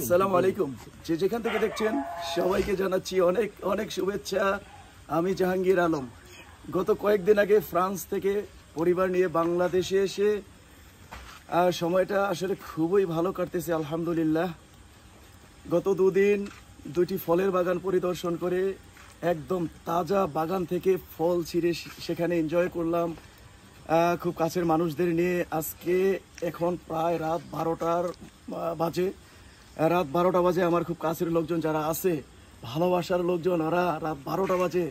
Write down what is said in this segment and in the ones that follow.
আসসালামু আলাইকুম। যে যেখান থেকে দেখছেন সবাইকে জানাচ্ছি অনেক অনেক শুভেচ্ছা। আমি জাহাঙ্গীর আলম। গত কয়েকদিন আগে ফ্রান্স থেকে পরিবার নিয়ে বাংলাদেশে এসে সময়টা আসলে খুবই ভালো কাটতেছে আলহামদুলিল্লাহ। গত দুদিন দুটি ফলের বাগান পরিদর্শন করে একদম তাজা বাগান থেকে ফল ছিঁড়ে সেখানে এনজয় করলাম খুব কাছের মানুষদের নিয়ে। আজকে এখন প্রায় রাত 12টা বাজে। রাত 12টা বাজে আমার খুব কাছের লোকজন যারা আছে, ভালোবাসার লোকজন, ওরা রাত 12টা বাজে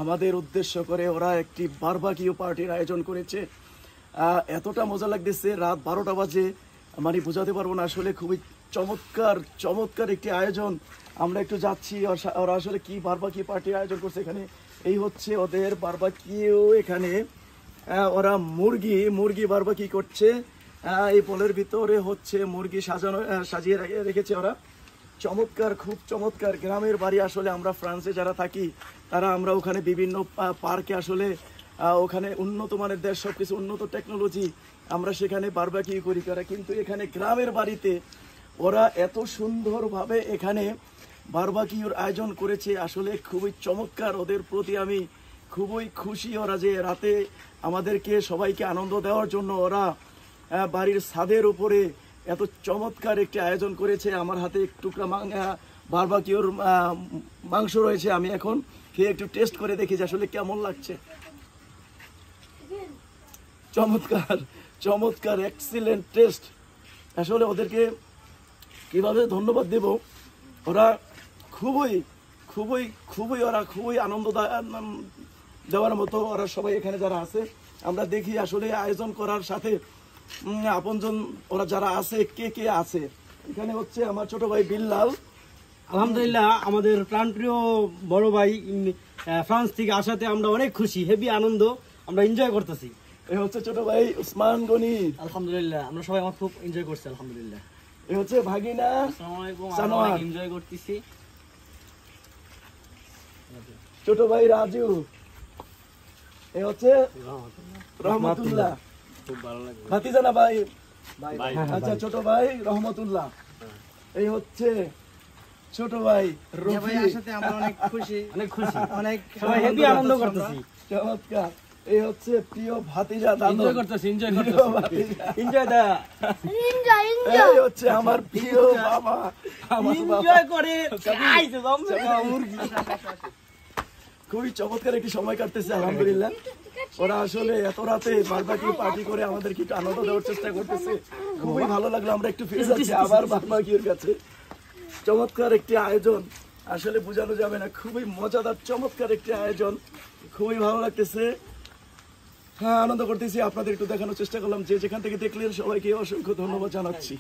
আমাদের উদ্দেশ্য করে ওরা একটি বারবাকিউ পার্টির আয়োজন করেছে। এতটা মজা লাগতেছে, রাত 12টা বাজে মানে বোঝাতে পারবো না। আসলে খুবই চমৎকার চমৎকার একটি আয়োজন। আমরা একটু যাচ্ছি, ওরা আসলে কি বারবাকিউ পার্টির আয়োজন করছে এখানে। এই হচ্ছে ওদের বারবাকিউ। এখানে ওরা মুরগি বারবাকিউ করছে। এই পোলের ভিতরে হচ্ছে মুরগি সাজিয়ে রেখেছে ওরা। চমৎকার, খুব চমৎকার গ্রামের বাড়ি। আসলে আমরা ফ্রান্সে যারা থাকি তারা আমরা ওখানে বিভিন্ন পার্কে আসলে ওখানে উন্নত মানের দেশ, সব কিছু উন্নত টেকনোলজি, আমরা সেখানে বারবাকিউ করি করা। কিন্তু এখানে গ্রামের বাড়িতে ওরা এত সুন্দরভাবে এখানে বারবাকিউর আয়োজন করেছে, আসলে খুবই চমৎকার। ওদের প্রতি আমি খুবই খুশি। ওরা যে রাতে আমাদেরকে সবাইকে আনন্দ দেওয়ার জন্য ওরা বাড়ির ছাদের উপরে এত চমৎকার একটি আয়োজন করেছে। আমার হাতে এক টুকরা বারবাকিউর মাংস রয়েছে, আমি এখন খেয়ে একটু টেস্ট করে দেখি যে আসলে কেমন লাগছে। চমৎকার চমৎকার, এক্সিলেন্ট টেস্ট। আসলে ওদেরকে কিভাবে ধন্যবাদ দেব। ওরা খুবই খুবই খুবই ওরা খুবই আনন্দ দেওয়ার মতো। ওরা সবাই এখানে যারা আছে আমরা দেখি আসলে আয়োজন করার সাথে আপনজন ওরা যারা আছে, কে কে আছে এখানে। হচ্ছে আমার ছোট ভাই বিল্লাল। আলহামদুলিল্লাহ, আমাদের প্রাণপ্রিয় বড় ভাই ফ্রান্স থেকে আসাতে আমরা অনেক খুশি, হেভি আনন্দ, আমরা এনজয় করতেছি। এই হচ্ছে ছোট ভাই উসমান গনি। আলহামদুলিল্লাহ, আমরা সবাই আমার খুব এনজয় করছি আলহামদুলিল্লাহ। এই হচ্ছে ভাগিনা সানোয়ার, এনজয় করতেছি। ছোট ভাই রাজু। এই হচ্ছে রহমতুল্লাহ। খুব ভালো লাগে ভাতিজানা ভাই। আচ্ছা, ছোট ভাই রহমতুল্লাহ। এই হচ্ছে ছোট ভাই রফি। আমরা অনেক খুশি, অনেক খুশি, অনেক সবাই হেভি আনন্দ করতেছি। চমৎকার। এই হচ্ছে প্রিয় ভাতিজা দাদু। এনজয় করতেছি, এনজয় করতেছি, এনজয় দা, এই হচ্ছে আমার প্রিয় বাবা। এনজয় করে খাইছে মুরগি। খুবই চমৎকার একটি সময় কাটতেছে আলহামদুলিল্লাহ। ওরা আসলে এত রাতে বারবাকিউ পার্টি করে আমাদেরকে একটু আনন্দ দেওয়ার চেষ্টা করতেছে। খুবই ভালো লাগলো। আমরা একটু ফিরে যাচ্ছি আবার বারবাকিউর কাছে। চমৎকার একটি আয়োজন, আসলে বোঝানো যাবে না। খুবই মজাদার চমৎকার একটি আয়োজন, খুবই ভালো লাগতেছে। হ্যাঁ, আনন্দ করতেছি। আপনাদের একটু দেখানোর চেষ্টা করলাম। যে যেখান থেকে দেখলেন সবাইকে অসংখ্য ধন্যবাদ জানাচ্ছি।